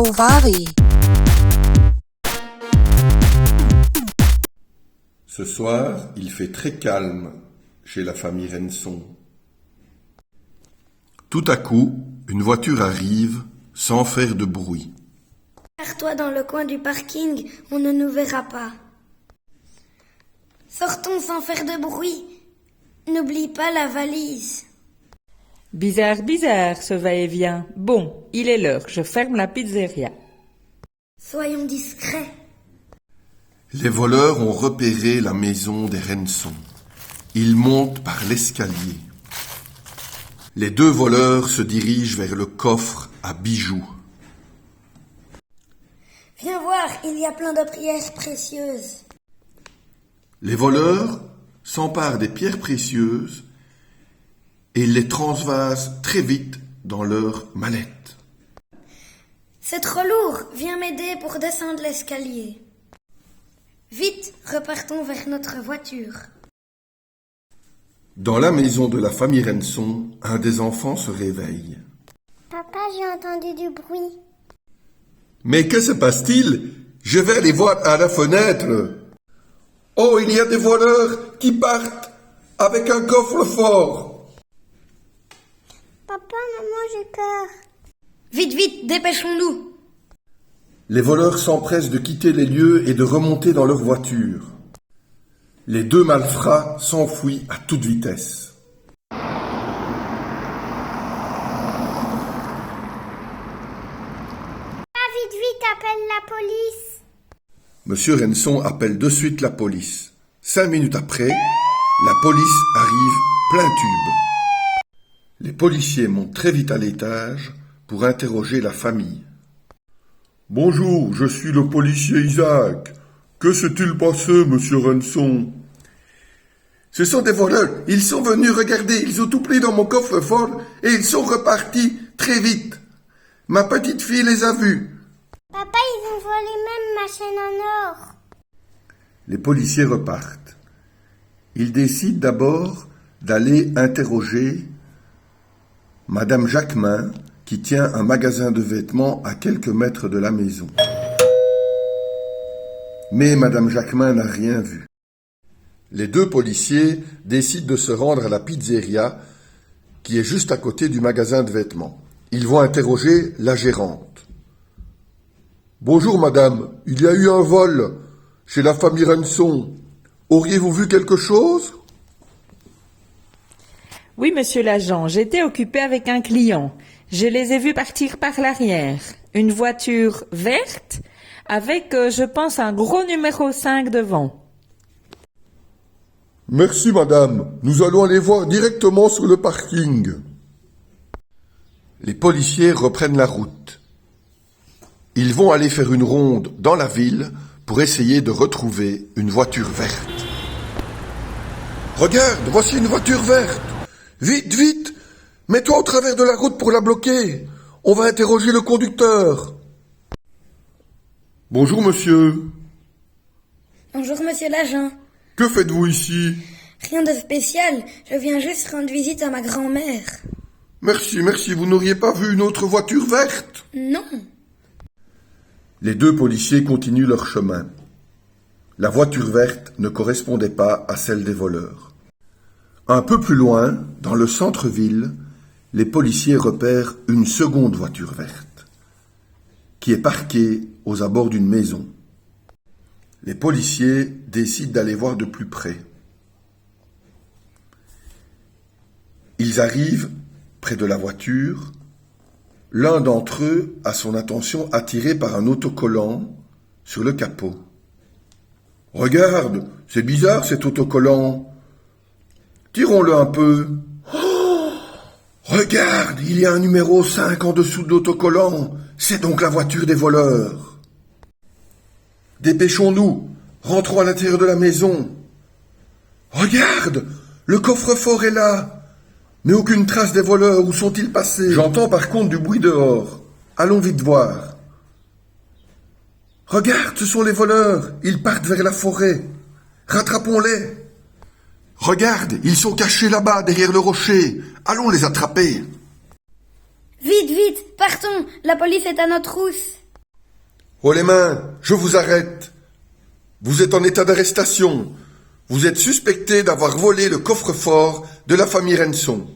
Auvari. Ce soir, il fait très calme chez la famille Renson. Tout à coup, une voiture arrive sans faire de bruit. Pars-toi dans le coin du parking, on ne nous verra pas. Sortons sans faire de bruit. N'oublie pas la valise. Bizarre, bizarre, ce va-et-vient. Bon, il est l'heure, je ferme la pizzeria. Soyons discrets. Les voleurs ont repéré la maison des Renson. Ils montent par l'escalier. Les deux voleurs se dirigent vers le coffre à bijoux. Viens voir, il y a plein de pierres précieuses. Les voleurs s'emparent des pierres précieuses et les transvasent très vite dans leur mallette. C'est trop lourd, viens m'aider pour descendre l'escalier. Vite, repartons vers notre voiture. Dans la maison de la famille Renson, un des enfants se réveille. Papa, j'ai entendu du bruit. Mais que se passe-t-il? Je vais aller voir à la fenêtre. Oh, il y a des voleurs qui partent avec un coffre-fort. Papa, maman, j'ai peur. Vite, vite, dépêchons-nous. Les voleurs s'empressent de quitter les lieux et de remonter dans leur voiture. Les deux malfrats s'enfuient à toute vitesse. Vite, vite, appelle la police. Monsieur Renson appelle de suite la police. 5 minutes après, la police arrive plein tube. Les policiers montent très vite à l'étage pour interroger la famille. Bonjour, je suis le policier Isaac. Que s'est-il passé, monsieur Renson? Ce sont des voleurs. Ils sont venus regarder. Ils ont tout pris dans mon coffre-fort et ils sont repartis très vite. Ma petite fille les a vus. Papa, ils ont volé même ma chaîne en or. Les policiers repartent. Ils décident d'abord d'aller interroger Madame Jacquemin, qui tient un magasin de vêtements à quelques mètres de la maison. Mais Madame Jacquemin n'a rien vu. Les deux policiers décident de se rendre à la pizzeria qui est juste à côté du magasin de vêtements. Ils vont interroger la gérante. Bonjour madame, il y a eu un vol chez la famille Renson. Auriez-vous vu quelque chose? Oui, monsieur l'agent, j'étais occupé avec un client. Je les ai vus partir par l'arrière. Une voiture verte avec, je pense, un gros numéro 5 devant. Merci madame, nous allons aller voir directement sur le parking. Les policiers reprennent la route. Ils vont aller faire une ronde dans la ville pour essayer de retrouver une voiture verte. Regarde, voici une voiture verte. Vite, vite, mets-toi au travers de la route pour la bloquer. On va interroger le conducteur. Bonjour monsieur. Bonjour, monsieur l'agent. Que faites-vous ici? Rien de spécial, je viens juste rendre visite à ma grand-mère. Merci, merci, vous n'auriez pas vu une autre voiture verte? Non. Les deux policiers continuent leur chemin. La voiture verte ne correspondait pas à celle des voleurs. Un peu plus loin, dans le centre-ville, les policiers repèrent une seconde voiture verte, qui est parquée aux abords d'une maison. Les policiers décident d'aller voir de plus près. Ils arrivent près de la voiture. L'un d'entre eux a son attention attirée par un autocollant sur le capot. « Regarde, c'est bizarre cet autocollant. Tirons-le un peu. Oh, regarde, il y a un numéro 5 en dessous de l'autocollant. C'est donc la voiture des voleurs. Dépêchons-nous, rentrons à l'intérieur de la maison. Regarde, le coffre-fort est là. Mais aucune trace des voleurs, où sont-ils passés? J'entends par contre du bruit dehors. Allons vite voir. Regarde, ce sont les voleurs. Ils partent vers la forêt. Rattrapons-les. Regarde, ils sont cachés là-bas, derrière le rocher. Allons les attraper. Vite, vite, partons, la police est à notre trousse. Haut les mains, je vous arrête. Vous êtes en état d'arrestation. Vous êtes suspecté d'avoir volé le coffre-fort de la famille Renson.